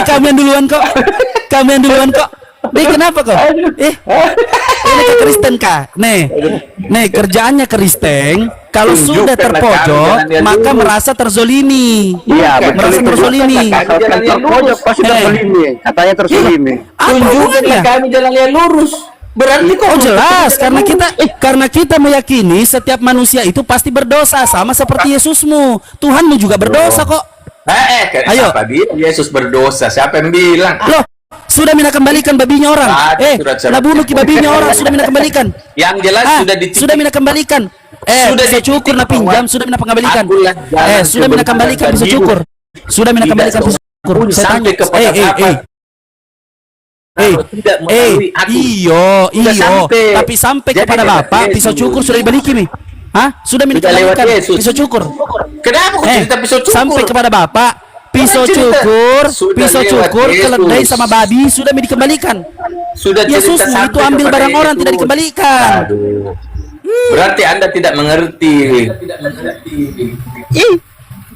Kalian duluan kok. Kalian duluan kok. Kenapa kok? Ini ke Kristen kah? Nih kerjaannya Kristen. Kalau sudah terpojok, maka merasa terzolimi. Iya, merasa terzolimi. Terpojok pasti terzolimi. Katanya terzolimi. Tunjukkanlah kami jalan yang lurus. Berarti kok jelas karena kita meyakini setiap manusia itu pasti berdosa sama seperti Yesusmu. Tuhanmu juga berdosa kok. Ayo. Siapa dia? Yesus berdosa. Siapa yang bilang? Loh, sudah mina kembalikan babinya orang. Lah bunuh ki babinya orang sudah mina kembalikan. Yang jelas sudah mina kembalikan. Sudah bisa cukur na pinjam sudah mina kembalikan. Sudah mina kembalikan bisa cukur. Sudah mina kembalikan bisa cukur. Saya tanya. Iyo. Tapi sampai kepada Bapak pisau cukur sudah dibalikin nih. Sudah mina kembalikan pisau cukur. Kenapa kok cerita pisau cukur? Sampai kepada Bapak pisau cukur keledai sama babi sudah dikembalikan. Yesusmu itu ambil barang orang tidak dikembalikan. Berarti Anda tidak mengerti.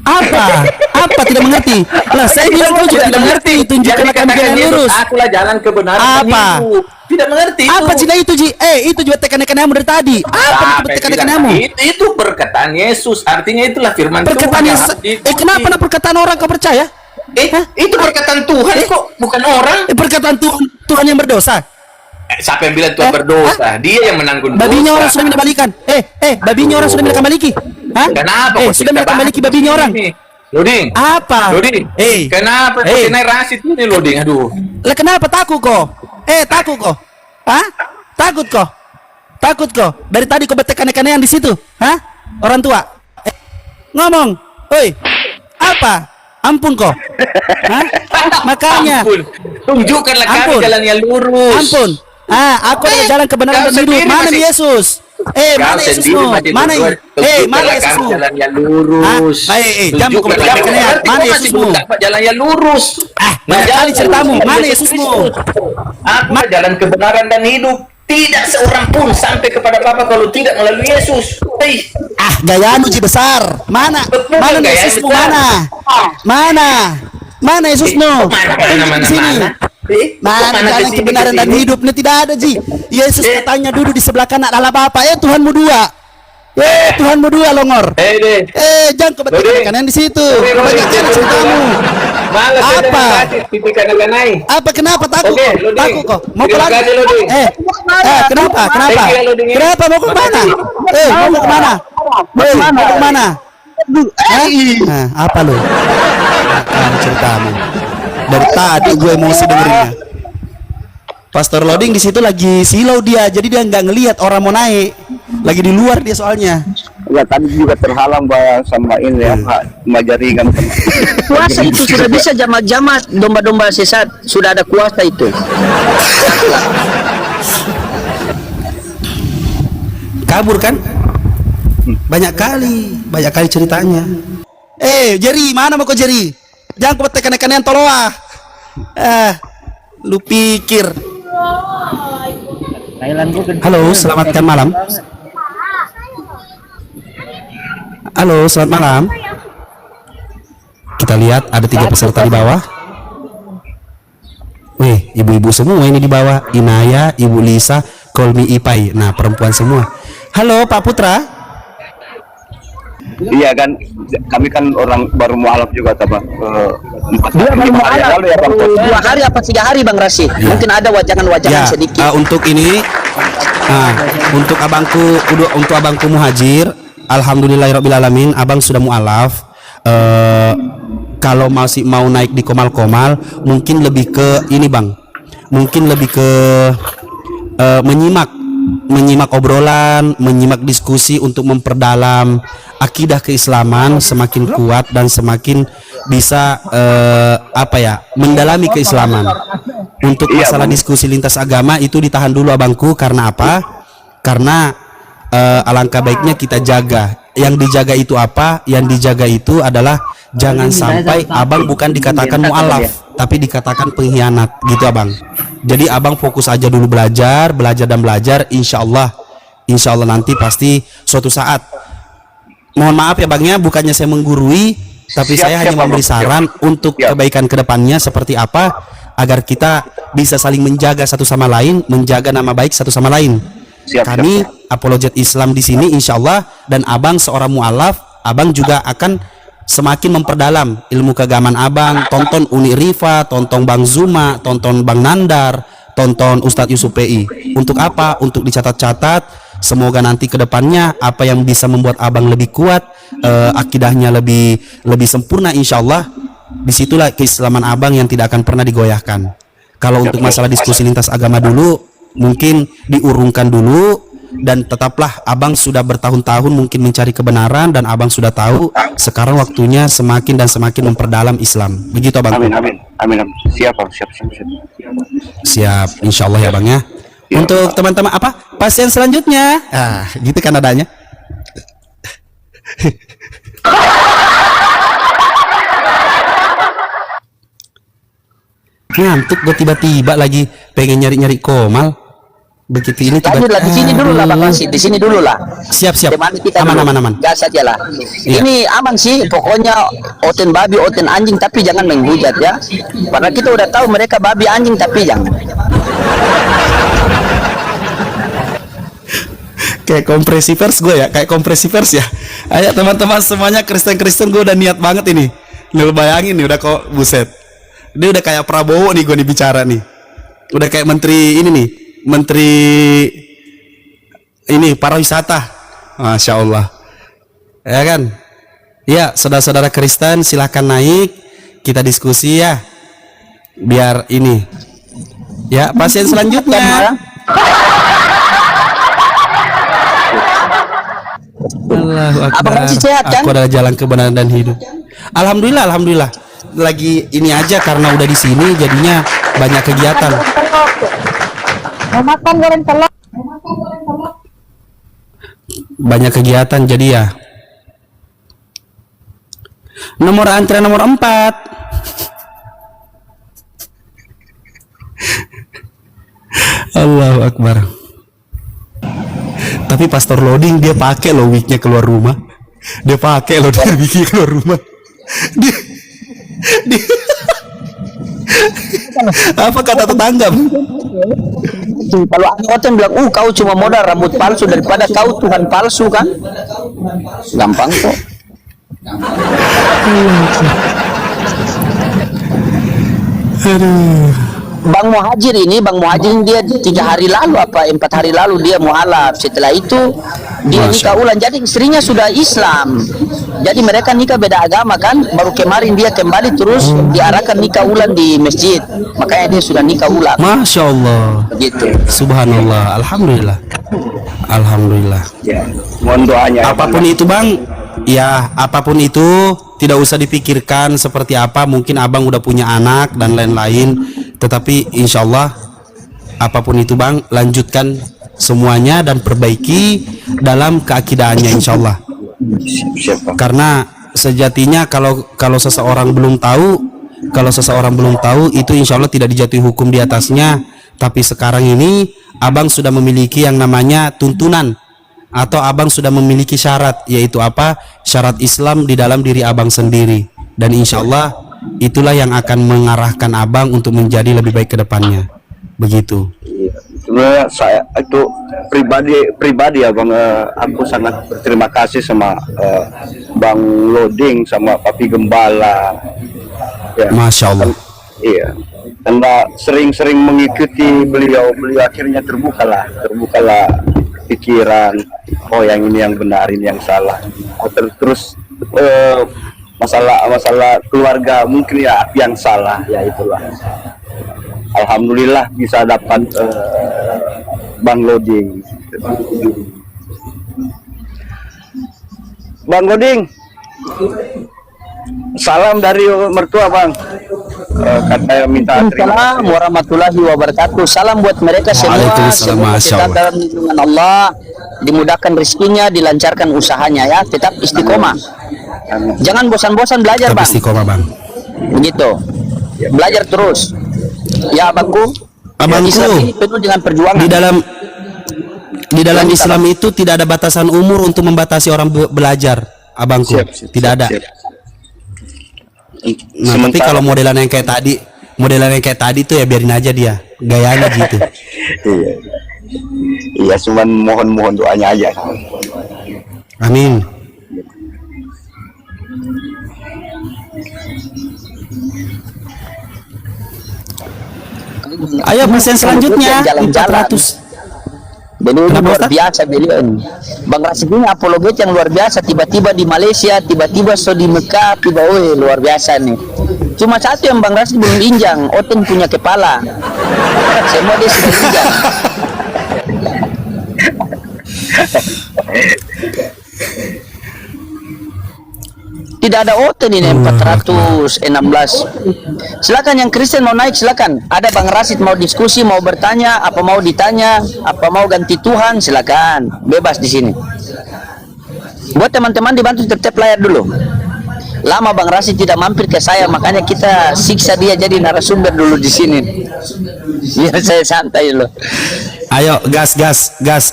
Apa tidak mengerti? Lah saya bilang kau juga tidak mengerti. Tunjukkan kami jalan lurus. Akulah jalan kebenaran. Apa? Tidak mengerti. Apa cina itu Ji? Itu juga tekan-tekanmu dari tadi. Apa tekan-tekanmu? Itu perkataan Yesus. Artinya itulah firman Tuhan. Perkataan Yesus. Kenapa perkataan orang kau percaya? Itu perkataan Tuhan kok, bukan orang. Perkataan Tuhan yang berdosa. Siapa yang bilang Tuhan berdosa? Dia yang menanggung dosa. Babinya orang sudah dikembalikan. Babinya orang sudah dikembalikan. Kenapa? Sudah dikembalikan babinya orang. Loding. Apa? Loding. Kenapa kau naik rasit ini Loding? Aduh. Lah kenapa takut kok? Takut kok? Takut kok? Takut kok? Dari tadi kau bertekan-tekan yang di situ? Orang tua. Ngomong. Apa? Ampun kok. Makanya. Ampun. Tunjukkanlah kami jalan yang lurus. Ampun. Aku adalah jalan kebenaran dan hidup. Mana Yesus? Mana Yesusmu? Mana Yesusmu? Jalan yang lurus. Jangan kau bertekan-tekan. Mana Yesusmu? Jalan yang lurus. Banyak kali ceritamu. Mana Yesusmu? Aku jalan kebenaran dan hidup. Tidak seorang pun sampai kepada Bapa kalau tidak melalui Yesus. Gayamu Ji besar. Mana Yesusmu? Mana Yesusmu? Di sini. Mana jalan kebenaran dan hidup? Ini tidak ada Ji. Yesus katanya duduk di sebelah kanan Allah Bapa. Tuhanmu dua. Tuhanmu dua longor. Jangan kau bertekan di situ. Banyak kali ceritamu. Apa kenapa takut kok? Mau ke lagi? Kenapa mau ke mana? Mau ke mana? Mau ke mana? Apa lu? Ceritamu. Dari tadi gue emosi dengerinnya. Pastor Loading di situ lagi silau dia, jadi dia nggak ngelihat orang mau naik. Lagi di luar dia soalnya. Ya tadi juga terhalang sama ini ya Pak, majaringan. Kuasa itu sudah bisa jamat-jamat domba-domba sesat, sudah ada kuasa itu. Kabur kan? Banyak kali ceritanya. Jerry, mana mau kau Jerry? Jangan kau tekan-tekan yang toloa. Lu pikir. Halo, selamatkan malam. Halo, selamat malam. Kita lihat ada 3 peserta di bawah. Wih, ibu-ibu semua ini di bawah. Inaya, Ibu Lisa, Kolmi Ipai. Nah, perempuan semua. Halo, Pak Putra. Iya kan, kami kan orang baru mualaf juga, Bang. 2 hari apa 3 hari Bang Rashid. Mungkin ada wajangan sedikit. Untuk ini, untuk abangku Muhajir. Alhamdulillahirrabbilalamin, abang sudah mualaf. Kalau masih mau naik di komal-komal, mungkin lebih ke ini Bang, mungkin lebih ke menyimak obrolan, menyimak diskusi untuk memperdalam akidah keislaman semakin kuat dan semakin bisa mendalami keislaman. Untuk masalah diskusi lintas agama itu ditahan dulu abangku. Karena apa? Karena alangkah baiknya kita jaga. Yang dijaga itu apa? Yang dijaga itu adalah jangan sampai abang bukan dikatakan mu'alaf, tapi dikatakan pengkhianat gitu abang. Jadi abang fokus aja dulu belajar dan belajar. Insya Allah nanti pasti suatu saat. Mohon maaf ya bangnya, bukannya saya menggurui, Tapi Siap, saya siap, hanya memberi Abang. saran untuk Siap. kebaikan kedepannya seperti apa, agar kita bisa saling menjaga satu sama lain, menjaga nama baik satu sama lain. Siap, Kami siap. apologet Islam di sini, insya Allah, dan abang seorang mualaf, abang juga akan semakin memperdalam ilmu keagamaan abang. Tonton Uni Rifa, tonton Bang Zuma, tonton Bang Nandar, tonton Ustadz Yusuf PI. Untuk apa? Untuk dicatat-catat. Semoga nanti kedepannya apa yang bisa membuat abang lebih kuat, akidahnya lebih sempurna, insya Allah. Disitulah keislaman abang yang tidak akan pernah digoyahkan. Kalau untuk masalah diskusi lintas agama dulu, mungkin diurungkan dulu, dan tetaplah abang sudah bertahun-tahun mungkin mencari kebenaran, dan abang sudah tahu sekarang waktunya semakin dan semakin memperdalam Islam. Begitu abang. Amin, amin, amin, amin. Siap, Bang. Siap, siap, siap. Siap, insya Allah ya bang ya. Untuk teman-teman apa pasien selanjutnya, gitu kan adanya. Ngantuk gue tiba-tiba lagi pengen nyari-nyari Komal. Begitu ini Lanjut lah, di sini dulu lah Bang Rashid, di sini dulu lah. Siap. Temani kita Aman, dulu. aman, aman. Gas saja lah. Iya. Ini aman sih, pokoknya oten babi, oten anjing, tapi jangan menghujat ya. Padahal kita udah tahu mereka babi anjing, tapi jangan. Kayak kompresi pers gue ya, kayak kompresi pers ya. Ayo teman-teman semuanya, Kristen gue udah niat banget ini. Lu bayangin nih, udah kok buset. Dia udah kayak Prabowo nih gue nih bicara nih. Udah kayak menteri ini nih, menteri ini pariwisata. Masya Allah. Ya kan? Ya, saudara-saudara Kristen silahkan naik, kita diskusi ya. Biar ini. Ya, pasien selanjutnya. Allahu Akbar. Abang masih sehat, kan? Aku adalah jalan kebenaran dan hidup. Alhamdulillah, alhamdulillah. Lagi ini aja karena udah di sini jadinya banyak kegiatan. Mau makan goreng telur. Banyak kegiatan jadi ya. Nomor antrian nomor 4. Allahu Akbar. Tapi pastor loading dia pakai loh wignya keluar rumah. Dia pakai loh dia wignya keluar rumah. Dia apa kata tetangga? Kalau oten bilang, kau cuma modal rambut palsu daripada kau Tuhan palsu kan? Gampang kok. Aduh. Bang Muhajir ini dia 3 hari lalu apa 4 hari lalu dia mualaf. Setelah itu dia nikah ulang. Jadi istrinya sudah Islam. Jadi mereka nikah beda agama kan. Baru kemarin dia kembali terus diarahkan nikah ulang di masjid. Makanya dia sudah nikah ulang. Masya Allah. Begitu. Subhanallah. Alhamdulillah. Alhamdulillah. Ya, mohon doanya. Apapun itu bang, ya apapun itu tidak usah dipikirkan seperti apa. Mungkin abang udah punya anak dan lain-lain. Tetapi insya Allah apapun itu bang, lanjutkan semuanya dan perbaiki dalam keakidahannya insya Allah. Siap, Bang. Karena sejatinya kalau seseorang belum tahu, itu insya Allah tidak dijatuhi hukum di atasnya. Tapi sekarang ini abang sudah memiliki yang namanya tuntunan, atau abang sudah memiliki syarat, yaitu apa? Syarat Islam di dalam diri abang sendiri. Dan insya Allah itulah yang akan mengarahkan abang untuk menjadi lebih baik ke depannya. Begitu. Sebenarnya saya itu pribadi ya Bang, aku sangat berterima kasih sama Bang Loading sama Papi Gembala. Ya, Masya Allah. iya. Karena sering-sering mengikuti beliau akhirnya terbukalah pikiran, oh yang ini yang benar, ini yang salah. Terus masalah keluarga mungkin ya yang salah, ya itulah. Alhamdulillah bisa dapat Bang Loading. Bang Loading, salam dari mertua Bang. Katanya minta terima. Assalamualaikum warahmatullahi wabarakatuh. Salam buat mereka semua. Waalaikumsalam, Semoga Masya tetap Allah. dalam lindungan Allah, dimudahkan rezekinya, dilancarkan usahanya ya. Tetap istiqomah. Jangan bosan-bosan belajar Tapi Bang. istiqomah bang. Begitu. Belajar terus. Ya abangku. Abangku, Islam ini penuh dengan perjuangan. Di dalam Islam itu tidak ada batasan umur untuk membatasi orang belajar, abangku. Siap, Tidak ada. siap. Nah, tapi kalau modelan yang kayak tadi tuh ya biarin aja dia gayanya gitu. Iya. Iya, cuman mohon doanya aja. Amin. Ayo pasien selanjutnya Jalan-jalan. 400. Beliau ini Kenapa, luar Ustaz? biasa beliau ini. Bang Rasid ini apologet yang luar biasa. Tiba-tiba di Malaysia, tiba-tiba so di Mekah, luar biasa nih. Cuma satu yang Bang Rasid belum injang, Oten punya kepala. Semua dia sudah injang. Tidak ada Oten ini 416. Silakan yang Kristen mau naik, silakan. Ada Bang Rasid mau diskusi, mau bertanya, apa mau ditanya, apa mau ganti Tuhan, silakan. Bebas di sini. Buat teman-teman dibantu tetap layar dulu. Lama Bang Rasid tidak mampir ke saya, makanya kita siksa dia jadi narasumber dulu di sini. Biar saya santai loh. Ayo gas,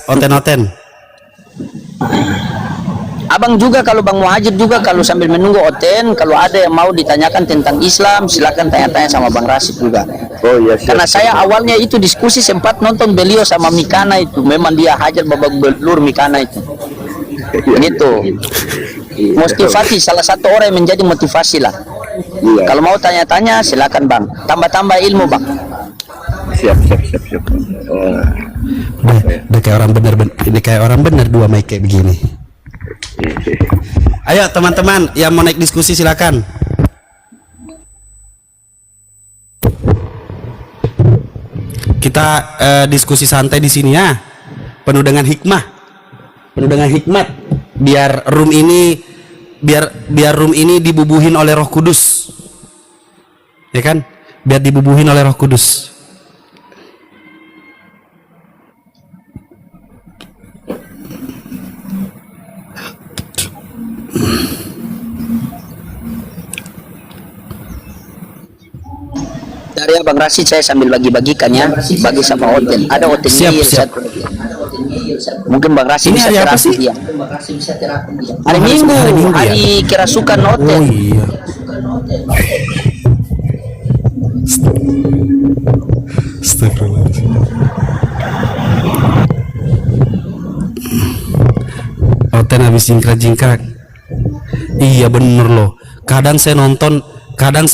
Oten. Abang juga kalau Bang Muhajir juga kalau sambil menunggu Oten, kalau ada yang mau ditanyakan tentang Islam, silakan tanya-tanya sama Bang Rasid juga. Oh iya, siap. Karena saya awalnya itu diskusi sempat nonton beliau sama Mikana itu, memang dia hajar babak belur Mikana itu. Gitu. Motivasi salah satu orang yang menjadi motivasi lah. Iya. Kalau mau tanya-tanya silakan Bang. Tambah-tambah ilmu Bang. Siap. Udah kayak orang bener, ini kayak orang bener dua mic kayak begini. Ayo teman-teman yang mau naik diskusi silakan. Kita diskusi santai di sini ya. Penuh dengan hikmah. Penuh dengan hikmat. Biar room ini dibubuhin oleh Roh Kudus. Ya kan? Biar dibubuhin oleh Roh Kudus. Dari Bang Rasid saya sambil bagi-bagikan ya, bagi sama Oten. Ada Oten Siap. satu. Mungkin Bang Rasid Ini bisa hari apa terapi sih? dia. Hari Minggu, ya? hari kerasukan Oten. Oh iya. Astagfirullahaladzim. Oten habis jingkrak. Iya bener loh. Kadang saya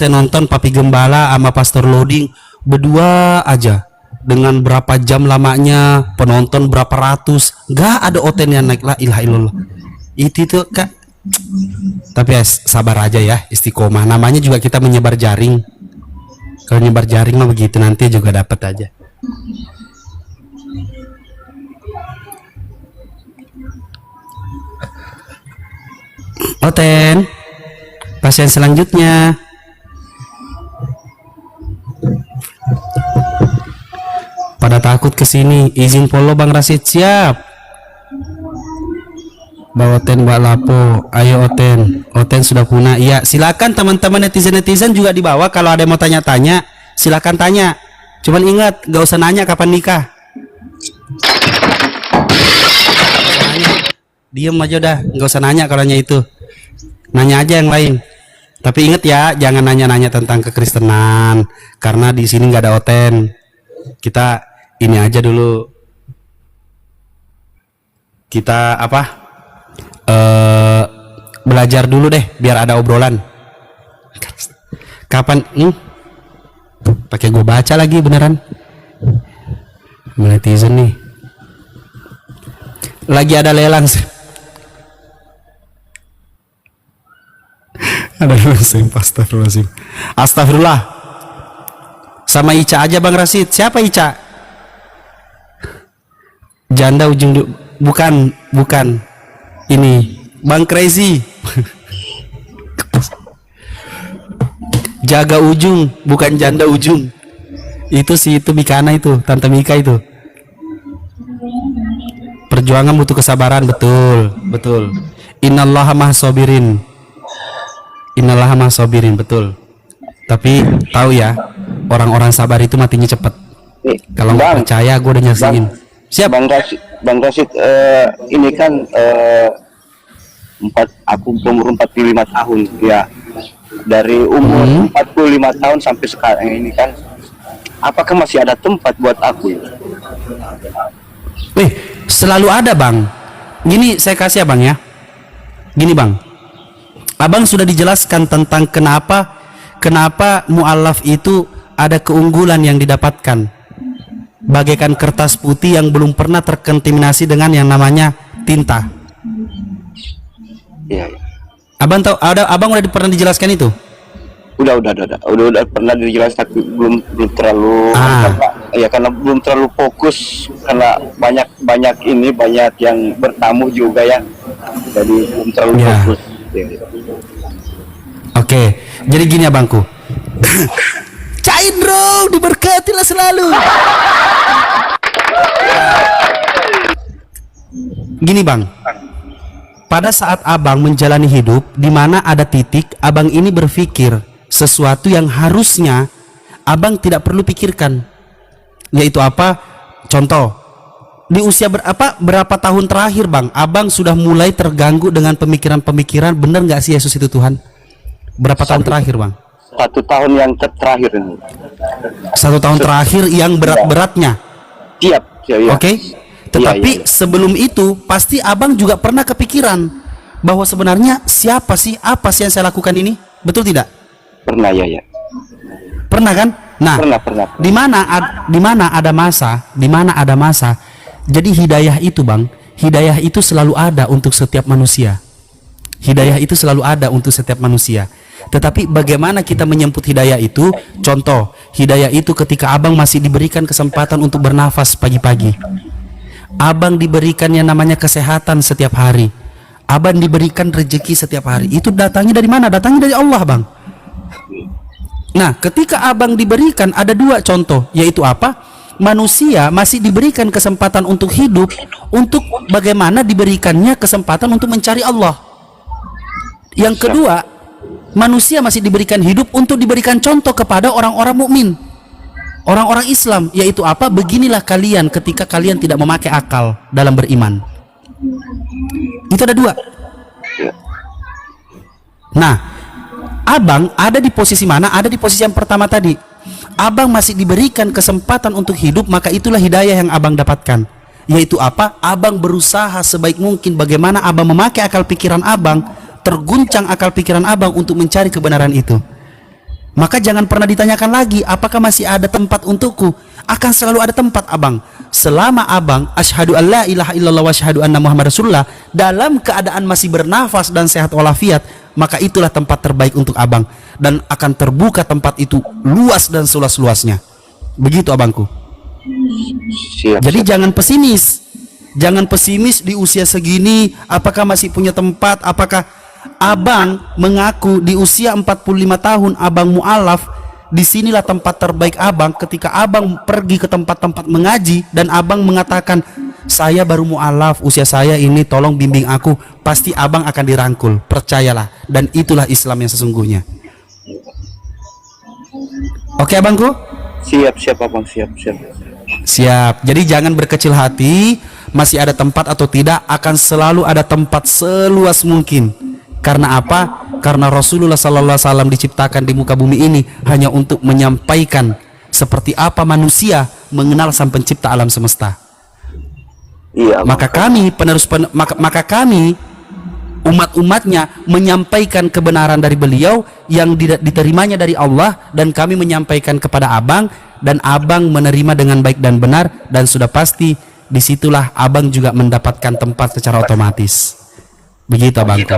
nonton Papi Gembala sama Pastor Loading berdua aja dengan berapa jam lamanya, penonton berapa ratus, nggak ada Oten yang naik. La ilaha illallah. Itu tuh Kak. Tapi ya sabar aja ya, istiqomah. Namanya juga kita menyebar jaring. Kalau nyebar jaring mah begitu, nanti juga dapat aja. Oten, pasien selanjutnya. Pada takut kesini, izin follow Bang Rasid. Siap. Bawa Oten, Mbak Lapo. Ayo Oten sudah punah. Iya, silakan teman-teman netizen juga dibawa. Kalau ada yang mau tanya-tanya, silakan tanya. Cuman ingat, gak usah nanya kapan nikah. Diem aja udah, gak usah nanya kalau nanya itu. Nanya aja yang lain. Tapi ingat ya, jangan nanya-nanya tentang kekristenan, karena di sini nggak ada Oten. Kita ini aja dulu. Kita belajar dulu deh, biar ada obrolan. Kapan? Pakai gue baca lagi beneran. Netizen nih. Lagi ada lelang. Ada Astagfirullah. Sama Ica aja Bang Rasid. Siapa Ica? Janda ujung bukan. Ini Bang Crazy. Jaga ujung, bukan janda ujung. Itu sih, itu Mikana itu, Tante Mika itu. Perjuangan butuh kesabaran, betul. Innallaha mahsabirin. Betul. Tapi tahu ya, orang-orang sabar itu matinya cepat. Kalau nggak percaya, gue udah nyaksiin. Siap. Bang Rasid, ini kan aku umur 45 tahun ya. dari umur 45 tahun sampai sekarang ini kan, apakah masih ada tempat buat aku? Selalu ada bang. Gini saya kasih abang ya. Gini bang, abang sudah dijelaskan tentang kenapa mu'alaf itu ada keunggulan yang didapatkan, bagaikan kertas putih yang belum pernah terkontaminasi dengan yang namanya tinta. Iya. Abang tahu, abang udah pernah dijelaskan itu? Udah pernah dijelaskan, tapi belum terlalu karena belum terlalu fokus, karena banyak yang bertamu juga ya, jadi belum terlalu fokus. Oke, jadi gini abangku. Caindro diberkatilah selalu. Gini bang, pada saat abang menjalani hidup di mana ada titik abang ini berpikir sesuatu yang harusnya abang tidak perlu pikirkan, yaitu apa? Contoh, di usia berapa tahun terakhir bang, abang sudah mulai terganggu dengan pemikiran-pemikiran, bener nggak sih Yesus itu Tuhan? Berapa tahun terakhir bang? 1 tahun yang terakhir ini. 1 tahun terakhir yang berat-beratnya. Siap. Oke. Tetapi sebelum itu pasti abang juga pernah kepikiran bahwa sebenarnya apa sih yang saya lakukan ini? Betul tidak? Pernah ya. Pernah kan? Nah, pernah. di mana ada masa. Jadi hidayah itu bang, hidayah itu selalu ada untuk setiap manusia. Hidayah itu selalu ada untuk setiap manusia. Tetapi bagaimana kita menyambut hidayah itu? Contoh, hidayah itu ketika abang masih diberikan kesempatan untuk bernafas pagi-pagi. Abang diberikan yang namanya kesehatan setiap hari. Abang diberikan rezeki setiap hari. Itu datangnya dari mana? Datangnya dari Allah bang. Nah, ketika abang diberikan, ada 2 contoh, yaitu apa? Manusia masih diberikan kesempatan untuk hidup, untuk bagaimana diberikannya kesempatan untuk mencari Allah. Yang kedua, manusia masih diberikan hidup untuk diberikan contoh kepada orang-orang mukmin, orang-orang Islam, yaitu apa? Beginilah kalian ketika kalian tidak memakai akal dalam beriman. Itu ada 2. Nah, abang ada di posisi mana? Ada di posisi yang pertama tadi. Abang masih diberikan kesempatan untuk hidup, maka itulah hidayah yang abang dapatkan. Yaitu apa? Abang berusaha sebaik mungkin bagaimana abang memakai akal pikiran abang, terguncang akal pikiran abang untuk mencari kebenaran itu. Maka jangan pernah ditanyakan lagi apakah masih ada tempat untukku. Akan selalu ada tempat abang. Selama abang asyhadu alla ilaha illallah wa asyhadu anna muhammad rasulullah dalam keadaan masih bernafas dan sehat walafiat, maka itulah tempat terbaik untuk abang, dan akan terbuka tempat itu luas dan seluas-luasnya. Begitu abangku. Jadi jangan pesimis. Jangan pesimis di usia segini apakah masih punya tempat, apakah abang mengaku di usia 45 tahun abang mu'alaf, disinilah tempat terbaik abang. Ketika abang pergi ke tempat-tempat mengaji dan abang mengatakan saya baru mu'alaf, usia saya ini, tolong bimbing aku, pasti abang akan dirangkul, percayalah. Dan itulah Islam yang sesungguhnya. Oke abangku? Siap abang, siap. Siap. Jadi jangan berkecil hati, masih ada tempat atau tidak, akan selalu ada tempat seluas mungkin. Karena apa? Karena Rasulullah sallallahu alaihi wasallam diciptakan di muka bumi ini hanya untuk menyampaikan seperti apa manusia mengenal sang pencipta alam semesta. Iya. Maka kami maka kami umat-umatnya menyampaikan kebenaran dari beliau yang diterimanya dari Allah, dan kami menyampaikan kepada abang, dan abang menerima dengan baik dan benar, dan sudah pasti disitulah abang juga mendapatkan tempat secara otomatis. Begitu abangku.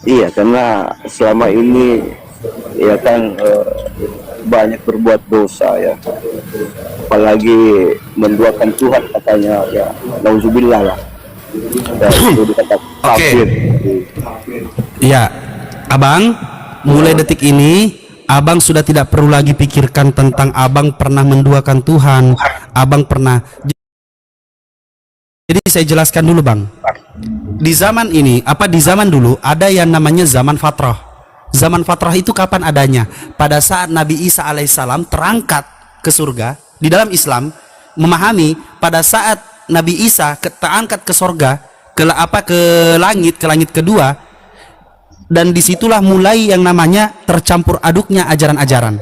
Iya, karena selama ini ya kan banyak berbuat dosa ya, apalagi menduakan Tuhan katanya ya, nauzubillah lah. Itu dikata kafir. Iya, abang, mulai detik ini abang sudah tidak perlu lagi pikirkan tentang abang pernah menduakan Tuhan, abang pernah. Jadi saya jelaskan dulu bang, di zaman ini, di zaman dulu ada yang namanya zaman fatrah. Zaman fatrah itu kapan adanya? Pada saat Nabi Isa alaihissalam terangkat ke surga. Di dalam Islam memahami pada saat Nabi Isa terangkat ke surga, ke langit kedua, dan disitulah mulai yang namanya tercampur aduknya ajaran-ajaran.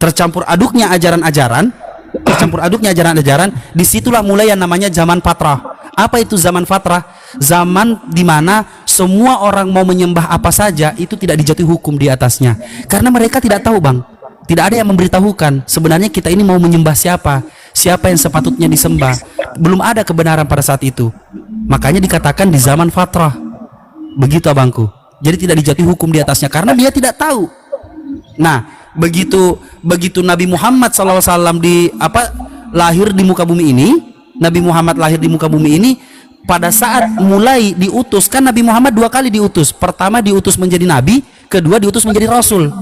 Tercampur aduknya ajaran-ajaran, disitulah mulai yang namanya zaman fatrah. Apa itu zaman fatrah? Zaman dimana semua orang mau menyembah apa saja itu tidak dijatuhi hukum di atasnya, karena mereka tidak tahu, Bang. Tidak ada yang memberitahukan sebenarnya kita ini mau menyembah siapa yang sepatutnya disembah. Belum ada kebenaran pada saat itu, makanya dikatakan di zaman fatrah. Begitu, abangku. Jadi tidak dijatuhi hukum di atasnya karena dia tidak tahu. Nah, begitu Nabi Muhammad SAW lahir di muka bumi ini, Nabi Muhammad lahir di muka bumi ini, pada saat mulai diutus, kan Nabi Muhammad 2 kali diutus. Pertama diutus menjadi nabi, kedua diutus menjadi rasul.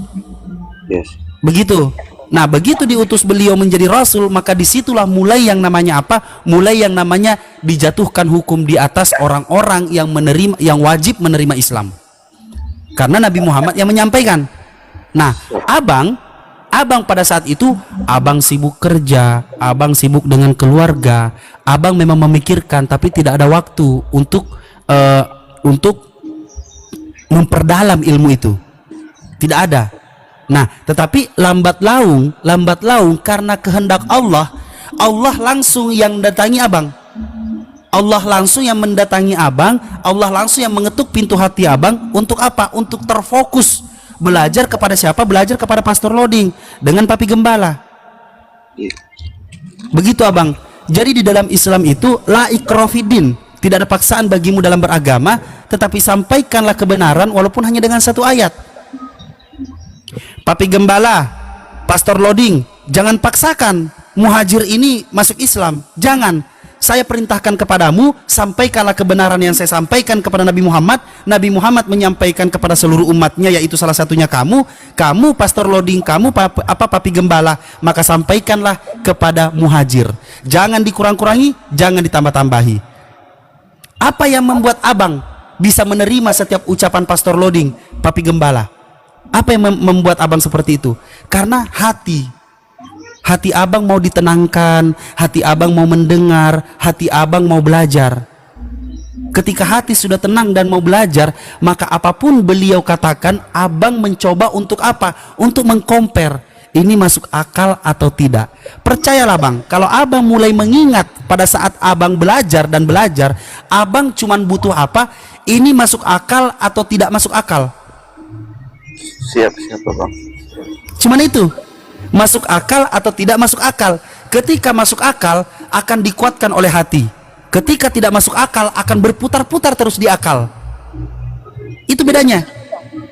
Yes. Begitu. Nah, begitu diutus beliau menjadi rasul, maka disitulah mulai yang namanya apa? Mulai yang namanya dijatuhkan hukum di atas orang-orang yang wajib menerima Islam. Karena Nabi Muhammad yang menyampaikan. Nah, abang pada saat itu, abang sibuk kerja, abang sibuk dengan keluarga, abang memang memikirkan, tapi tidak ada waktu untuk memperdalam ilmu itu. Tidak ada. Nah, tetapi lambat laun karena kehendak Allah langsung yang mendatangi abang. Allah langsung yang mendatangi abang, Allah langsung yang mengetuk pintu hati abang untuk apa? Untuk terfokus belajar kepada siapa? Belajar kepada Pastor Loding dengan Papi Gembala. Begitu, abang. Jadi di dalam Islam itu la ikraha fiddin, tidak ada paksaan bagimu dalam beragama, tetapi sampaikanlah kebenaran walaupun hanya dengan 1 ayat. Papi Gembala, Pastor Loding, jangan paksakan muhajir ini masuk Islam. Jangan. Saya perintahkan kepadamu, sampaikanlah kebenaran yang saya sampaikan kepada Nabi Muhammad. Nabi Muhammad menyampaikan kepada seluruh umatnya, yaitu salah satunya kamu Pastor Loding, kamu Papi Gembala, maka sampaikanlah kepada muhajir. Jangan dikurang-kurangi, jangan ditambah-tambahi. Apa yang membuat abang bisa menerima setiap ucapan Pastor Loding, Papi Gembala? Apa yang membuat abang seperti itu? Karena hati abang mau ditenangkan, hati abang mau mendengar, hati abang mau belajar. Ketika hati sudah tenang dan mau belajar, maka apapun beliau katakan, abang mencoba untuk apa? Untuk mengcompare, ini masuk akal atau tidak. Percayalah, bang, kalau abang mulai mengingat pada saat abang belajar, abang cuman butuh apa? Ini masuk akal atau tidak masuk akal? Siap, Bang. Cuman itu, masuk akal atau tidak masuk akal. Ketika masuk akal akan dikuatkan oleh hati. Ketika tidak masuk akal akan berputar-putar terus di akal. Itu bedanya.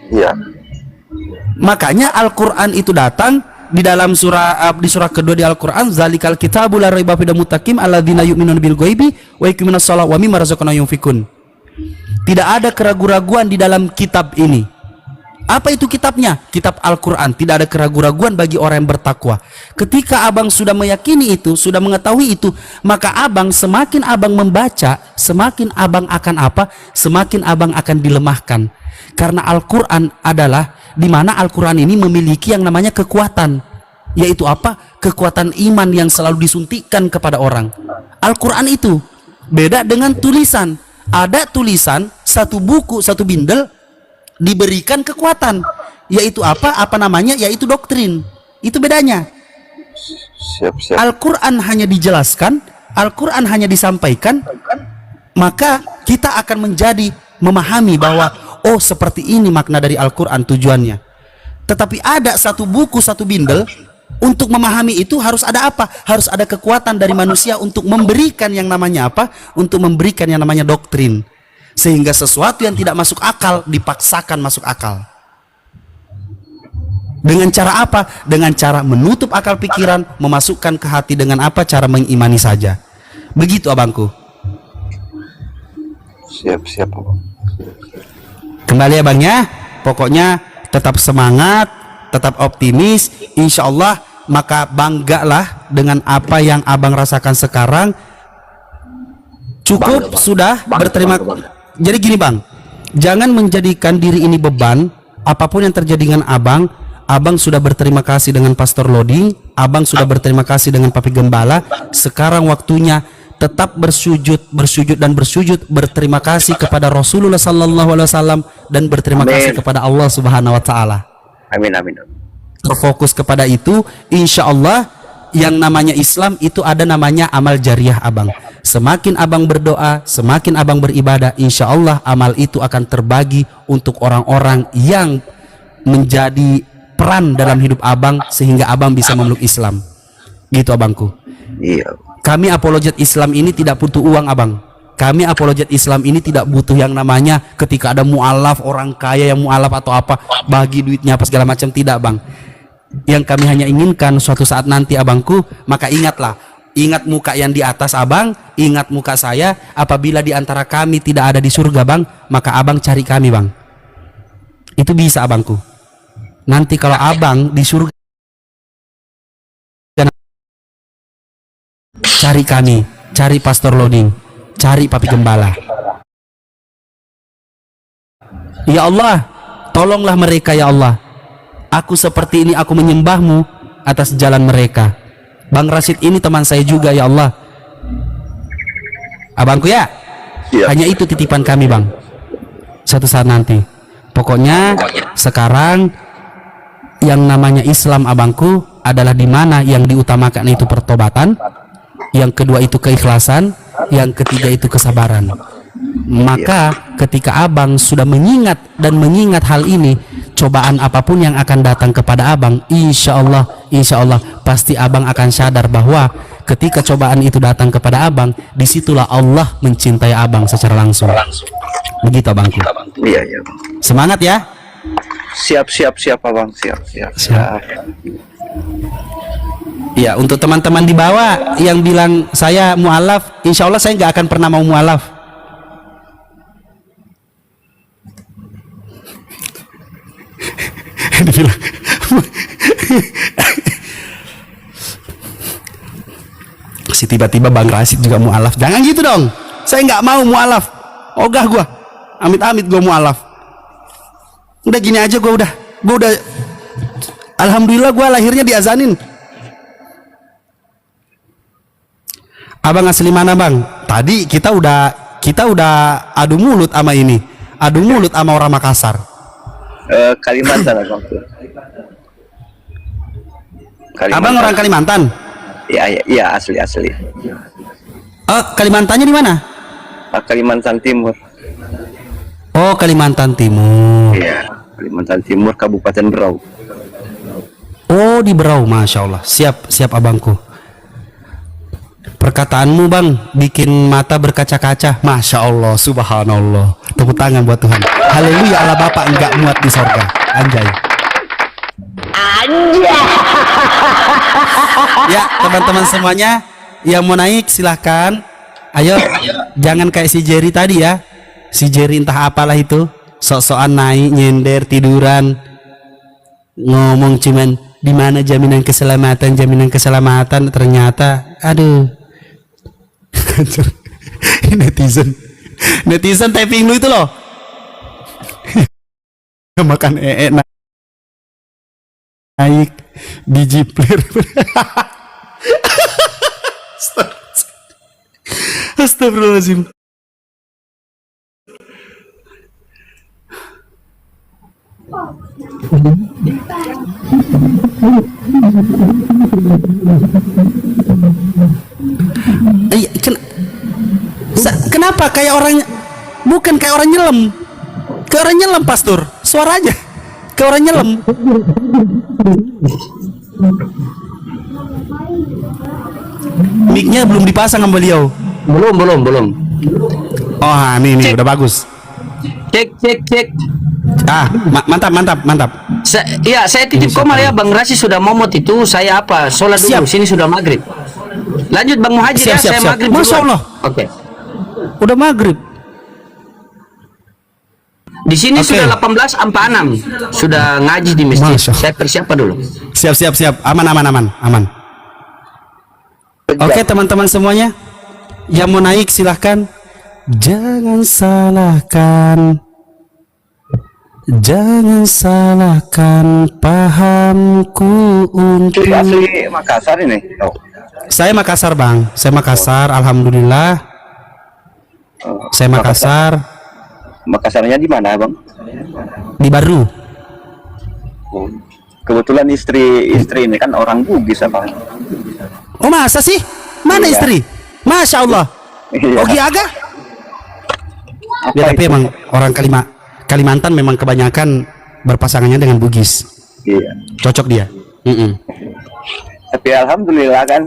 Iya. Makanya Al-Qur'an itu datang di dalam di surah kedua di Al-Qur'an, zalikal kitabul la raiba fihi muttaqin alladzina yu'minuna bil ghaibi wa yuqimunas shalata wa mimma razaqnahum yunfikun. Tidak ada keraguan-raguan di dalam kitab ini. Apa itu kitabnya? Kitab Al-Quran. Tidak ada keraguan-raguan bagi orang yang bertakwa. Ketika abang sudah meyakini itu, sudah mengetahui itu, maka abang, semakin abang membaca, semakin abang akan apa? Semakin abang akan dilemahkan. Karena Al-Quran adalah, di mana Al-Quran ini memiliki yang namanya kekuatan. Yaitu apa? Kekuatan iman yang selalu disuntikkan kepada orang. Al-Quran itu beda dengan tulisan. Ada tulisan, satu buku, satu bindel, diberikan kekuatan, yaitu apa namanya, yaitu doktrin. Itu bedanya. Siap. Al-Quran hanya dijelaskan, Al-Quran hanya disampaikan, maka kita akan menjadi memahami bahwa oh, seperti ini makna dari Al-Quran tujuannya. Tetapi ada satu buku, satu bindel, untuk memahami itu harus ada apa? Harus ada kekuatan dari manusia untuk memberikan yang namanya apa? Untuk memberikan yang namanya doktrin. Sehingga sesuatu yang tidak masuk akal dipaksakan masuk akal. Dengan cara apa? Dengan cara menutup akal pikiran, memasukkan ke hati. Dengan apa? Cara mengimani saja. Begitu, abangku. Siap. Kembali, abangnya. Pokoknya tetap semangat, tetap optimis. Insya Allah, maka banggalah dengan apa yang abang rasakan sekarang. Cukup sudah berterima kasih. Jadi gini, bang, jangan menjadikan diri ini beban. Apapun yang terjadi dengan abang, abang sudah berterima kasih dengan Pastor Loding, abang sudah berterima kasih dengan Papi Gembala. Sekarang waktunya tetap bersujud dan bersujud berterima kasih kepada Rasulullah sallallahu alaihi wasallam dan berterima Amin. kasih kepada Allah Subhanahu wa taala. Amin, amin. Terfokus kepada itu, insya Allah yang namanya Islam itu ada namanya amal jariah abang. Semakin abang berdoa, semakin abang beribadah, insya Allah amal itu akan terbagi untuk orang-orang yang menjadi peran dalam hidup abang sehingga abang bisa memeluk Islam. Gitu abangku. Iya. Kami apologet Islam ini tidak butuh uang abang. Kami apologet Islam ini tidak butuh yang namanya ketika ada mualaf, orang kaya yang mualaf atau apa, bagi duitnya apa segala macam, tidak bang. Yang kami hanya inginkan suatu saat nanti abangku, maka ingatlah, ingat muka yang di atas abang, ingat muka saya. Apabila di antara kami tidak ada di surga bang, maka abang cari kami bang. Itu bisa abangku. Nanti kalau abang di surga, cari kami, cari Pastor Loading, cari Papi Gembala. Ya Allah, tolonglah mereka ya Allah. Aku seperti ini, aku menyembahmu atas jalan mereka. Bang Rashid ini teman saya juga ya Allah. Abangku ya, Iya. hanya itu titipan kami bang. Suatu saat nanti. Pokoknya sekarang yang namanya Islam abangku adalah di mana yang diutamakan itu pertobatan, yang kedua itu keikhlasan, yang ketiga itu kesabaran. Maka ketika abang sudah mengingat dan mengingat hal ini, cobaan apapun yang akan datang kepada abang, insya Allah pasti abang akan sadar bahwa ketika cobaan itu datang kepada abang, disitulah Allah mencintai abang secara langsung. Begitu abangku. Iya, iya, Bang. Semangat ya. Siap, Abang. Siap. Ya, untuk teman-teman di bawah yang bilang saya mualaf, insya Allah saya nggak akan pernah mau mualaf. Dibilang si tiba-tiba Bang Rashid juga mualaf. Jangan gitu dong, saya nggak mau mualaf. Ogah gua, amit-amit gua mualaf. Udah gini aja, gua udah alhamdulillah gua lahirnya diazanin. Abang asli mana bang? Tadi kita udah adu mulut sama ini, adu mulut sama orang Makassar. Kalimantan, Abang. Abang orang Kalimantan? Iya, asli. Kalimantannya di mana? Kalimantan Timur. Oh, Kalimantan Timur. Iya, Kalimantan Timur, Kabupaten Berau. Oh, di Berau, masya Allah. Siap abangku. Perkataanmu bang bikin mata berkaca-kaca, masya Allah, subhanallah. Tepuk tangan buat Tuhan. Haleluya, Allah Bapak enggak muat di sorga. Anjay. Ya teman-teman semuanya yang mau naik silahkan. Ayo, jangan kayak si Jerry tadi ya. Si Jerry entah apalah itu, sok-sokan naik, nyender, tiduran, ngomong cuman di mana jaminan keselamatan, ternyata aduh. netizen typing lu itu loh. Makan naik biji player. Astagfirullahaladzim. Kenapa kayak orang, bukan kayak orang nyelam, kayak orang nyelam pastor, suaranya kayak orang nyelam. Mic-nya belum dipasang sama beliau. Belum. Oh, ini udah bagus. Cek. Mantap. Saya titip komar ya, Bang Rashid sudah momot itu. Saya sholat dulu. Siap. Sini sudah maghrib. Lanjut Bang Muhajir. Siap. Saya maghrib Masya duluan. Allah. Oke. Udah maghrib. Di sini Oke. sudah 18:46. Sudah ngaji di masjid. Masya Allah. Saya persiapan dulu. Siap. Aman. Oke teman-teman semuanya yang mau naik silahkan. Jangan salahkan pahamku untuk. Asli Makassar ini. Oh. Saya Makassar bang, saya Makassar, alhamdulillah. Saya Makassar. Makassarnya di mana bang? Di Baru. Oh, kebetulan istri ini kan orang Bugis abang. Oh masa sih? Mana Iya. istri? Masya Allah. Iya. Ogi Aga? Apa Ya, tapi itu? emang orang Kalimantan memang kebanyakan berpasangannya dengan Bugis. Iya. Cocok dia. Tapi alhamdulillah kan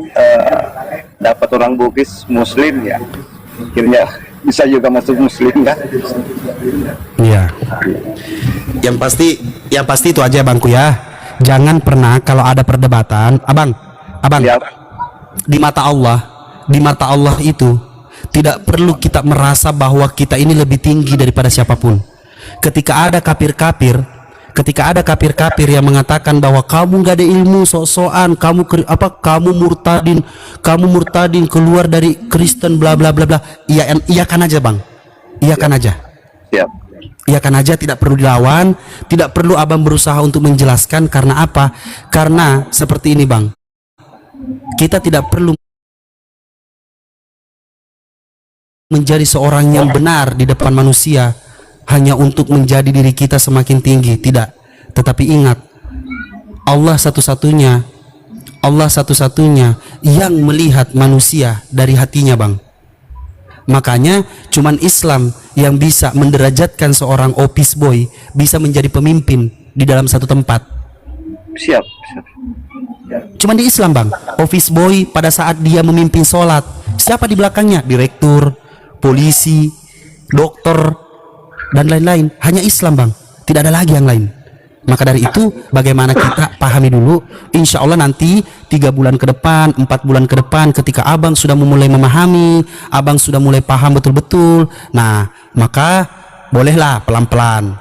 dapat orang Bugis Muslim ya. Akhirnya bisa juga masuk Muslim kan? Iya. Yang pasti itu aja bangku ya. Jangan pernah kalau ada perdebatan, abang, Ya. di mata Allah itu tidak perlu kita merasa bahwa kita ini lebih tinggi daripada siapapun. Ketika ada kafir-kafir yang mengatakan bahwa kamu nggak ada ilmu, sok-sokan, kamu murtadin keluar dari Kristen bla bla bla bla. Iyakan aja bang, iyakan aja. Siap. Iyakan aja, tidak perlu dilawan, tidak perlu abang berusaha untuk menjelaskan. Karena apa? Karena seperti ini bang, kita tidak perlu menjadi seorang yang benar di depan manusia hanya untuk menjadi diri kita semakin tinggi, tidak. Tetapi ingat, Allah satu-satunya yang melihat manusia dari hatinya bang. Makanya cuman Islam yang bisa menderajatkan seorang office boy bisa menjadi pemimpin di dalam satu tempat. Siap. Cuman di Islam bang, office boy pada saat dia memimpin sholat, siapa di belakangnya? Direktur, polisi, dokter, dan lain-lain. Hanya Islam bang, tidak ada lagi yang lain. Maka dari itu bagaimana kita pahami dulu. Insya Allah nanti 3 bulan ke depan, 4 bulan ke depan, ketika abang sudah mulai memahami, abang sudah mulai paham betul-betul, nah maka bolehlah pelan-pelan.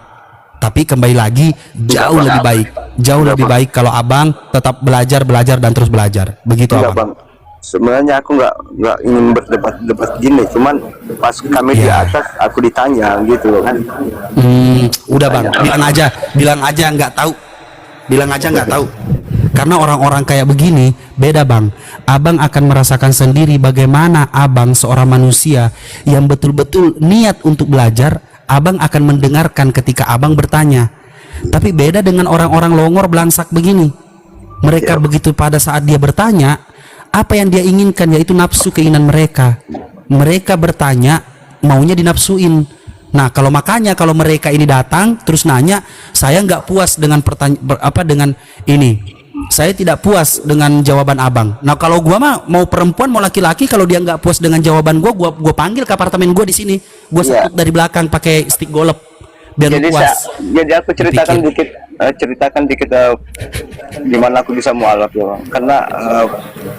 Tapi kembali lagi jauh lebih baik kalau abang tetap belajar dan terus belajar. Begitu Enggak abang. bang. Sebenarnya aku nggak ingin berdebat gini, cuman pas kami di Iya. atas aku ditanya gitu loh kan. Udah bang, bilang aja nggak tahu. Karena orang-orang kayak begini beda bang. Abang akan merasakan sendiri bagaimana abang seorang manusia yang betul-betul niat untuk belajar. Abang akan mendengarkan ketika abang bertanya. Tapi beda dengan orang-orang longor belangsak begini. Mereka begitu pada saat dia bertanya, apa yang dia inginkan yaitu nafsu keinginan mereka. Mereka bertanya maunya dinafsuin. Nah kalau mereka ini datang terus nanya, saya nggak puas dengan dengan ini, saya tidak puas dengan jawaban abang. Nah kalau gua mah mau perempuan mau laki-laki, kalau dia nggak puas dengan jawaban gua panggil ke apartemen gua di sini, gua sekut dari belakang pakai stick golep biar lu puas. Jadi aku ceritakan dikit gimana aku bisa mualaf ya bang. Karena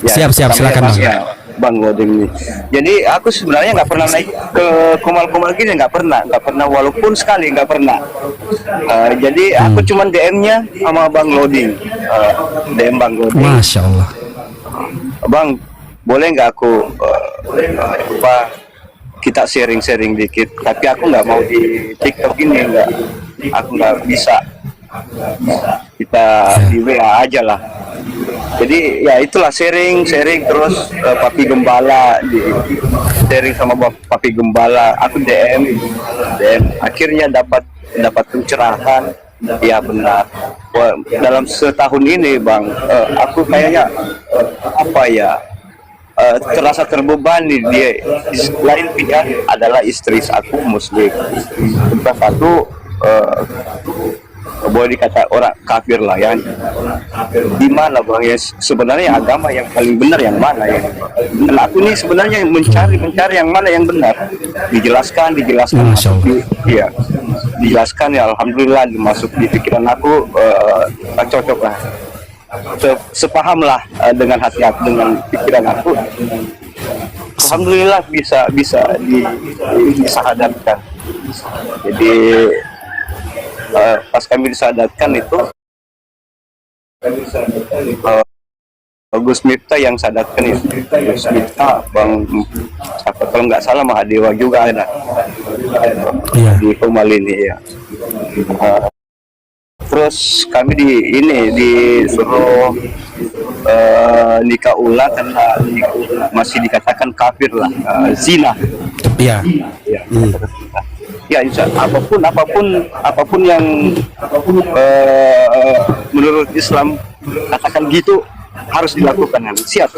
Siap, silakan, Bang. Bang Goding ini. Jadi aku sebenarnya nggak pernah naik ke kumal-kumal gini, nggak pernah walaupun sekali nggak pernah. Jadi aku cuman DM-nya sama Bang Loading, DM Bang Loading. Masya Allah. Bang, boleh nggak aku kita sharing-sharing dikit? Tapi aku nggak mau di TikTok ini, aku nggak bisa. Kita di WA aja lah. Jadi ya itulah sharing terus Papi Gembala sharing sama Papi Gembala. Aku DM akhirnya dapat pencerahan. Ya benar. Dalam setahun ini bang, aku kayaknya terasa terbebani. Dia lain pihak adalah istri aku Muslim. Kita satu boleh dikata orang kafir lah ya. Di mana bang ya sebenarnya agama yang paling benar yang mana ya? Dan aku ini sebenarnya mencari yang mana yang benar. Dijelaskan. Iya. Dijelaskan ya alhamdulillah masuk di pikiran aku, cocok lah. Sepaham lah dengan hati aku, dengan pikiran aku. Alhamdulillah bisa disahadatkan. Jadi pas kami disadatkan itu Gus Miftah yang sadatkan itu. Gus Miftah Bang kalau nggak salah Mahadewa juga ada di Kumal ini ya. Terus kami disuruh nikah ulang karena masih dikatakan kafir lah, zina. Iya. Ya, ya apapun yang menurut Islam katakan gitu harus dilakukan. Siap.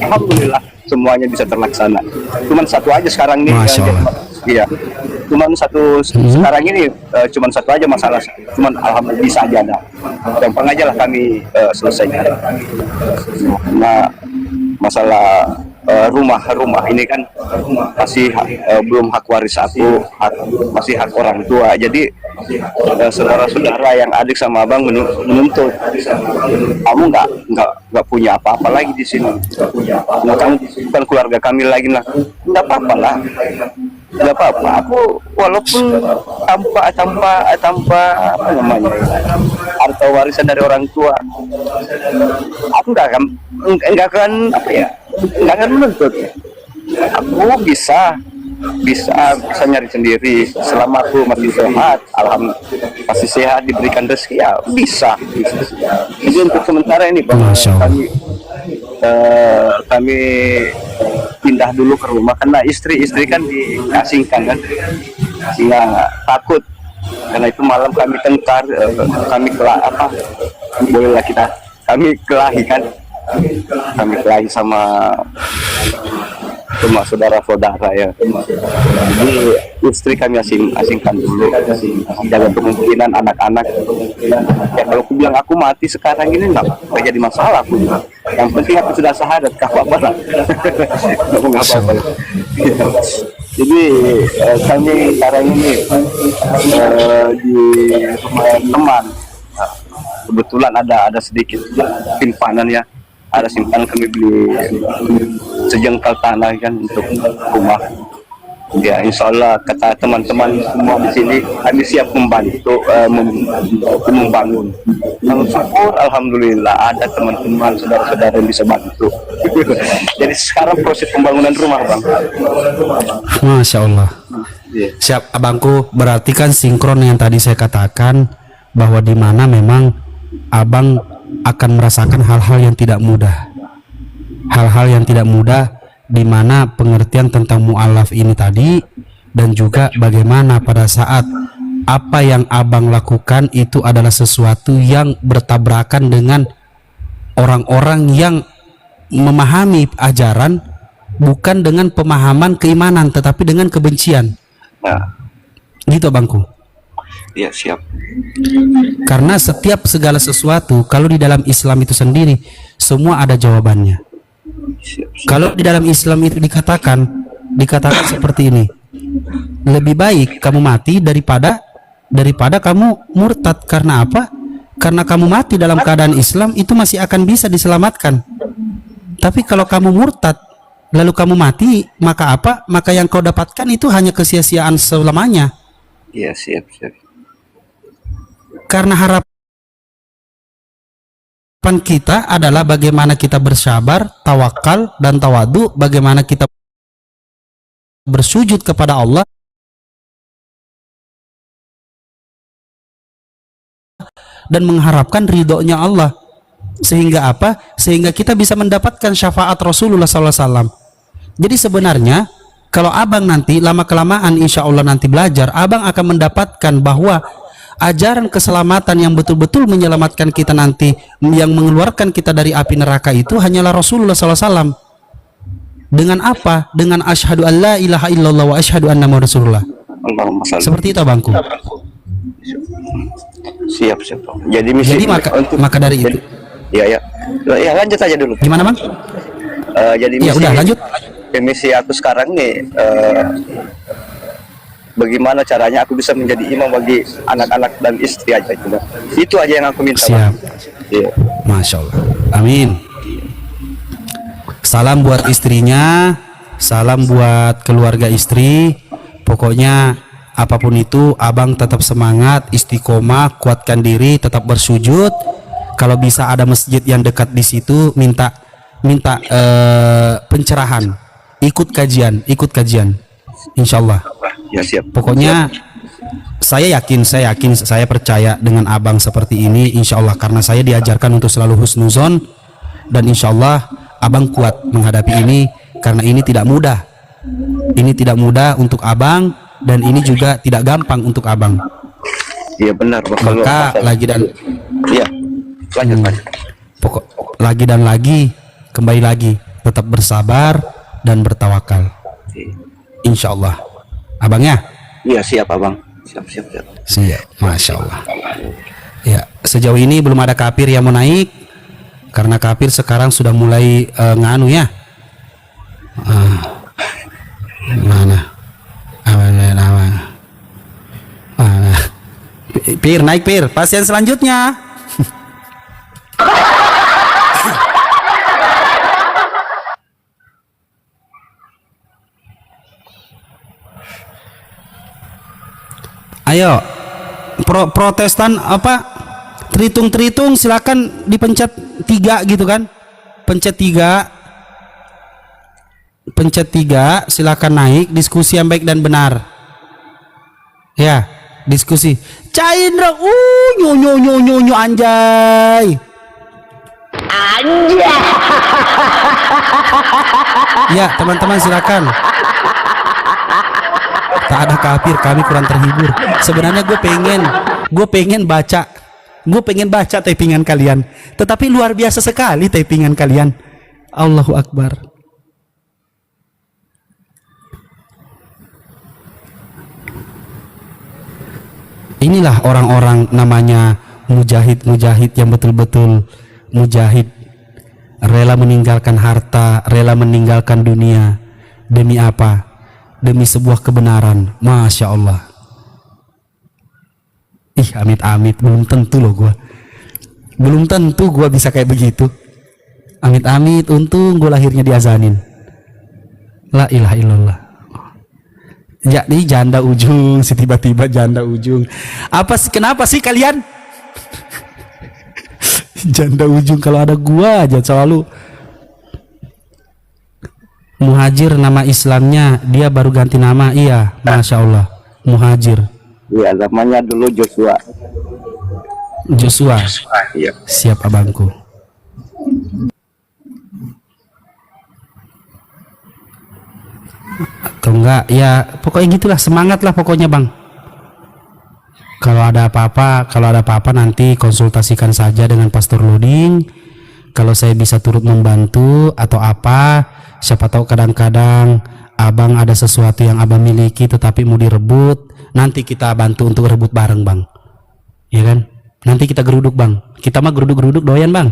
Alhamdulillah semuanya bisa terlaksana. Cuman satu aja sekarang nih. Masya Allah. Iya. Cuman sekarang ini cuman satu aja masalah. Cuman alhamdulillah bisa aja ada. Gampang aja lah kami selesaikan. Nah, masalah rumah ini kan masih belum hak waris aku, masih hak orang tua. Jadi saudara-saudara yang adik sama abang menuntut, kamu nggak punya apa-apa lagi di sini. Kamu bukan keluarga kami lagi lah. Nggak apa-apa lah. Nggak apa-apa. Aku walaupun tanpa apa namanya harta warisan dari orang tua, aku nggak akan menuntut. Aku bisa nyari sendiri selama aku masih sehat. Alhamdulillah masih sehat, diberikan rezeki ya bisa. Jadi untuk sementara ini Bang, kami pindah dulu ke rumah karena istri kan diasingkan kan, sehingga takut. Karena itu malam kami tengkar, kami kelahi sama saudara-saudara ya. Jadi istri kami asingkan dulu, jaga kemungkinan anak-anak. Ya kalau aku bilang aku mati sekarang ini nggak jadi masalah aku. Yang penting aku sudah syahadat, nggak apa-apa lah. Nggak apa-apa. Jadi kami sekarang ini di rumah teman. Kebetulan ada sedikit simpanan ya. Ada simpanan, kami beli sejengkal tanah kan untuk rumah. Ya insya Allah kata teman-teman semua di sini kami siap membantu membangun. Syukur alhamdulillah ada teman-teman saudara-saudara yang bisa bantu. Jadi sekarang proses pembangunan rumah Bang. Masya Allah. Siap abangku, berarti kan sinkron yang tadi saya katakan bahwa di mana memang abang akan merasakan hal-hal yang tidak mudah, di mana pengertian tentang mu'alaf ini tadi, dan juga bagaimana pada saat apa yang abang lakukan itu adalah sesuatu yang bertabrakan dengan orang-orang yang memahami ajaran bukan dengan pemahaman keimanan tetapi dengan kebencian. Nah, gitu abangku. ya siap. Karena setiap segala sesuatu kalau di dalam Islam itu sendiri semua ada jawabannya. Kalau di dalam Islam itu dikatakan seperti ini, lebih baik kamu mati daripada kamu murtad. Karena apa? Karena kamu mati dalam keadaan Islam itu masih akan bisa diselamatkan. Tapi kalau kamu murtad lalu kamu mati, maka apa? Maka yang kau dapatkan itu hanya kesia-siaan selamanya. Iya, siap. Karena harapan kita adalah bagaimana kita bersabar, tawakal, dan tawadu, bagaimana kita bersujud kepada Allah dan mengharapkan ridhonya Allah. Sehingga apa? Sehingga kita bisa mendapatkan syafaat Rasulullah SAW. Jadi sebenarnya kalau abang nanti lama-kelamaan insya Allah nanti belajar, abang akan mendapatkan bahwa ajaran keselamatan yang betul-betul menyelamatkan kita nanti, yang mengeluarkan kita dari api neraka itu hanyalah Rasulullah SAW. Dengan apa? Dengan asyhadu an la ilaha illallah wa asyhadu anna muhammadar rasulullah. Seperti itu abangku. Siap. Jadi maka dari itu. Ya lanjut aja dulu. Gimana bang? Jadi ya udah lanjut. Misi aku sekarang nih, bagaimana caranya aku bisa menjadi imam bagi anak-anak dan istri aja itu aja yang aku minta. Siap. Iya. Masya Allah. Amin. Salam buat istrinya, salam buat keluarga istri. Pokoknya apapun itu abang tetap semangat, istiqomah, kuatkan diri, tetap bersujud. Kalau bisa ada masjid yang dekat di situ, minta pencerahan, ikut kajian, insya Allah. Ya siap. Pokoknya Saya yakin, saya percaya dengan abang seperti ini, insya Allah, karena saya diajarkan untuk selalu husnuzon, dan insya Allah abang kuat menghadapi ini, karena ini tidak mudah. Ini tidak mudah untuk abang, dan ini juga tidak gampang untuk abang. Iya benar, Bang. Kalau Maka lagi dan iya, lanjut. pokok lagi dan lagi, kembali lagi, tetap bersabar dan bertawakal. Insya Allah, abangnya. Iya siap abang, siap. Siap, masya Allah. Ya, sejauh ini belum ada kafir yang mau naik, karena kafir sekarang sudah mulai nganu ya. Mana? Mana? Pir, naik Pir. Pasien selanjutnya. Ayo, Protestan apa? Teritung silakan dipencet 3 gitu kan? Pencet 3, silakan naik, diskusi yang baik dan benar. Ya, diskusi. Caindra, nyo anjay. Ya, teman-teman silakan. Tak ada kafir, kami kurang terhibur. Sebenarnya gue pengen baca typingan kalian, tetapi luar biasa sekali typingan kalian. Allahu Akbar. Inilah orang-orang namanya mujahid yang betul-betul mujahid, rela meninggalkan harta, rela meninggalkan dunia. Demi apa? Demi sebuah kebenaran. Masya Allah. Amit-amit, belum tentu loh gue. Belum tentu gue bisa kayak begitu. Amit-amit, untung gue lahirnya diazanin. La ilaha illallah. Ya, ini janda ujung, si tiba-tiba janda ujung. Kenapa sih kalian? Janda ujung, kalau ada gua aja selalu. Muhajir nama Islamnya, dia baru ganti nama. Iya, masya Allah, Muhajir. Iya, namanya dulu Joshua. Iya. Siap abangku. Atau enggak, ya pokoknya gitulah, semangat lah pokoknya bang. Kalau ada apa-apa nanti konsultasikan saja dengan Pastor Loading. Kalau saya bisa turut membantu atau apa, siapa tahu kadang-kadang abang ada sesuatu yang abang miliki tetapi mau direbut, nanti kita bantu untuk rebut bareng bang, ya kan? Nanti kita geruduk bang, kita mah geruduk-geruduk doyan bang.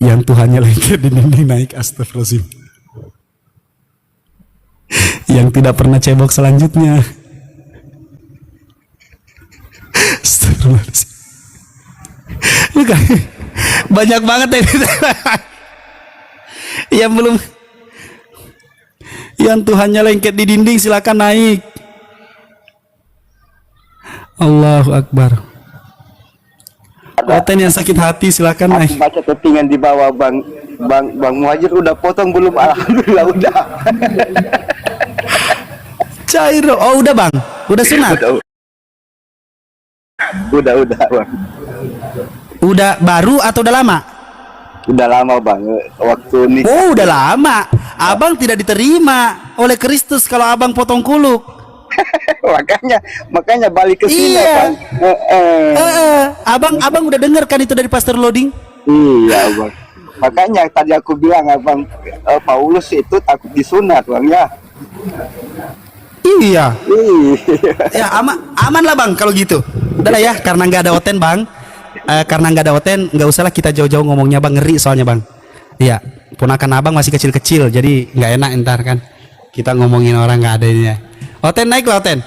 Yang Tuhannya lengket di dinding naik, astagfirullahaladzim. Yang tidak pernah cebok selanjutnya. Astagfirullahaladzim. Banyak banget ini. Yang belum, yang Tuhannya lengket di dinding silakan naik. Allahu Akbar. Oten yang sakit hati silakan naik. Baca settingan di bawah Bang Muhajir udah potong belum? Alhamdulillah udah. Cair. Oh udah bang, udah sunat. Udah Bang. Udah baru atau udah lama? Udah lama Bang, waktu nikah. Oh udah lama. Abang tidak diterima oleh Kristus kalau abang potong kuluk. makanya balik ke sini Iya. Bang. Abang udah denger kan itu dari Pastor Loading? Iya Bang. Makanya tadi aku bilang abang Paulus itu takut disunat Bang ya. Iya. Ya aman lah bang kalau gitu. Udah lah ya, karena nggak ada Oten bang. Karena nggak ada Oten, nggak usah lah kita jauh-jauh ngomongnya bang, ngeri soalnya bang. Iya, ponakan abang masih kecil-kecil, jadi nggak enak ntar kan. Kita ngomongin orang nggak ada ini ya. Oten naik lah Oten.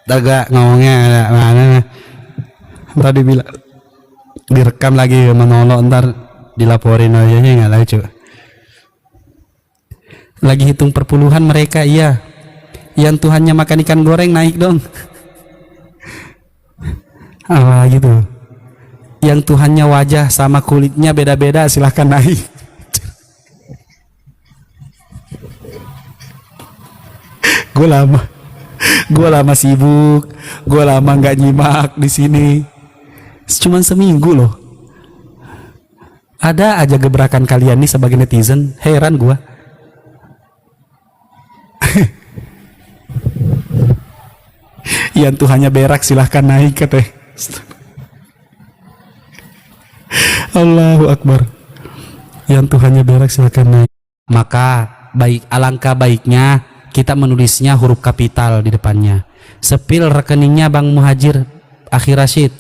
Agak ngomongnya mana? Tadi bilang direkam lagi menolong, ntar dilaporin aja nggak lucu. Lagi hitung perpuluhan mereka, iya. Yang Tuhannya makan ikan goreng naik dong. Apa gitu. yang Tuhannya wajah sama kulitnya beda-beda silahkan naik. gue lama sibuk, gue lama nggak nyimak di sini, cuman seminggu loh. Ada aja gebrakan kalian nih sebagai netizen, heran gue. Yang Tuhannya berak silahkan naik katanya. Allahu Akbar. Yang Tuhannya berak silahkan naik. Maka alangkah baiknya kita menulisnya huruf kapital di depannya. Sepil rekeningnya Bang Muhajir Akhir Rashid.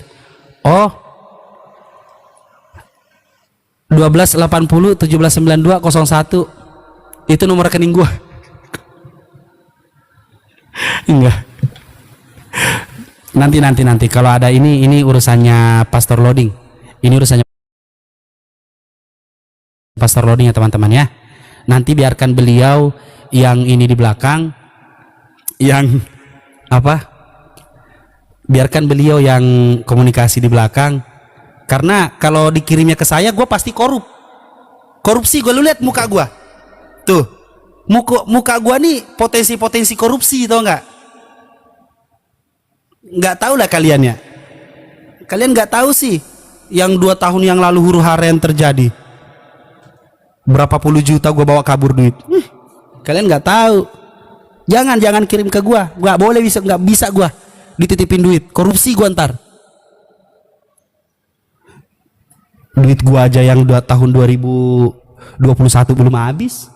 Oh, 1280 1792 01. Itu nomor rekening gua. Enggak. Nanti kalau ada ini urusannya Pastor Loading. Ini urusannya Pastor Loading ya teman-teman ya. Nanti biarkan beliau yang ini di belakang, yang apa? Biarkan beliau yang komunikasi di belakang. Karena kalau dikirimnya ke saya, gue pasti korupsi. Gue lu lihat muka gue, tuh muka gue nih potensi korupsi, tau nggak? Nggak tahu lah kalian ya. Kalian nggak tahu sih yang 2 tahun yang lalu huru hara yang terjadi. Berapa puluh juta gue bawa kabur duit. Kalian nggak tahu. Jangan kirim ke gua. Nggak boleh, nggak bisa gua dititipin duit. Korupsi gua ntar. Duit gua aja yang tahun 2021 belum habis,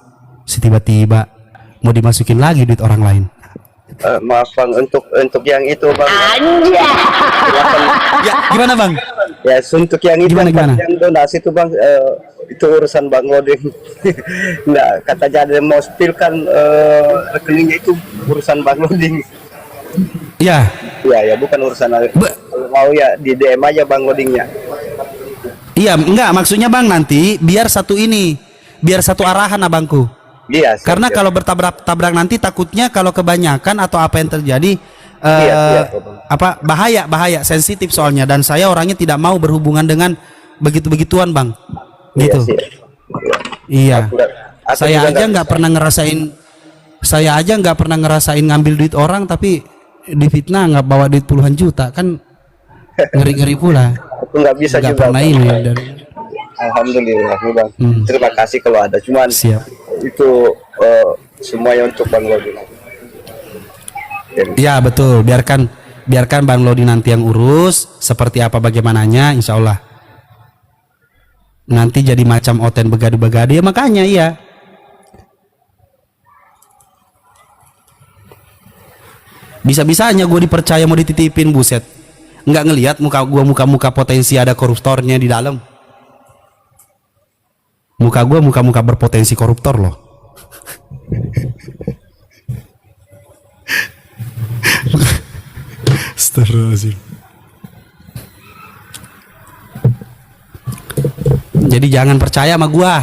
tiba-tiba mau dimasukin lagi duit orang lain. Maaf Bang, untuk yang itu Bang. Ya, gimana Bang? Ya, untuk yang itu gimana? Yang donasi itu Bang, itu urusan Bang Loading. Nah, kata jadi mau spill kan rekeningnya itu urusan Bang Loading. Ya. Ya, bukan urusan kalau mau ya di DM aja Bang Loadingnya. Iya, enggak, maksudnya Bang nanti biar satu arahan abangku. Iya. Karena kalau bertabrak nanti takutnya kalau kebanyakan atau apa yang terjadi apa bahaya sensitif soalnya, dan saya orangnya tidak mau berhubungan dengan begitu-begituan Bang. Gitu. Iya. Saya aja nggak pernah ngerasain ngambil duit orang tapi difitnah nggak bawa duit puluhan juta kan, ngeri-ngeri pula. Aku nggak bisa nggak juga pernah Bang. ini dan Alhamdulillah Bang. Terima kasih kalau ada, cuman siap. Itu semuanya untuk Bang Lodi. Ya betul, biarkan Bang Lodi nanti yang urus seperti apa bagaimananya, insya Allah. Nanti jadi macam oten begadu-begadu ya, makanya iya. Bisa-bisanya gue dipercaya mau dititipin, buset. Nggak ngelihat muka potensi ada koruptornya di dalam. Muka berpotensi koruptor loh. Astagfirullahaladzim. Jadi jangan percaya sama gua.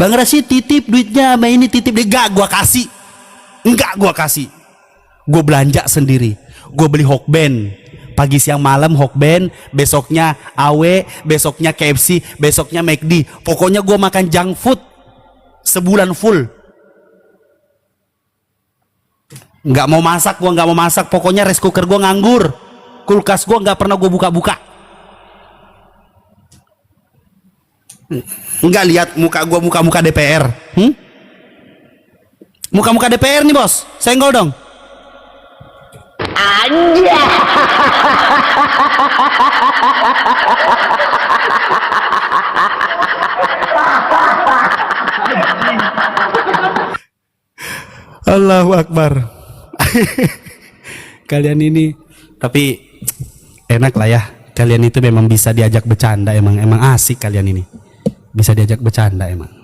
Bang Rashid titip duitnya sama ini, titip deh. Enggak gua kasih. Gua belanja sendiri. Gua beli Hokben. Pagi siang malam Hokben, besoknya AW, besoknya KFC, besoknya McD. Pokoknya gue makan junk food sebulan full. Nggak mau masak, pokoknya rice cooker gue nganggur. Kulkas gue nggak pernah gue buka-buka. Nggak lihat muka DPR. Muka DPR nih bos, senggol dong. Anja. Allahu Akbar. Kalian ini tapi enak lah ya. Kalian itu memang bisa diajak bercanda, emang asik kalian ini. Bisa diajak bercanda emang.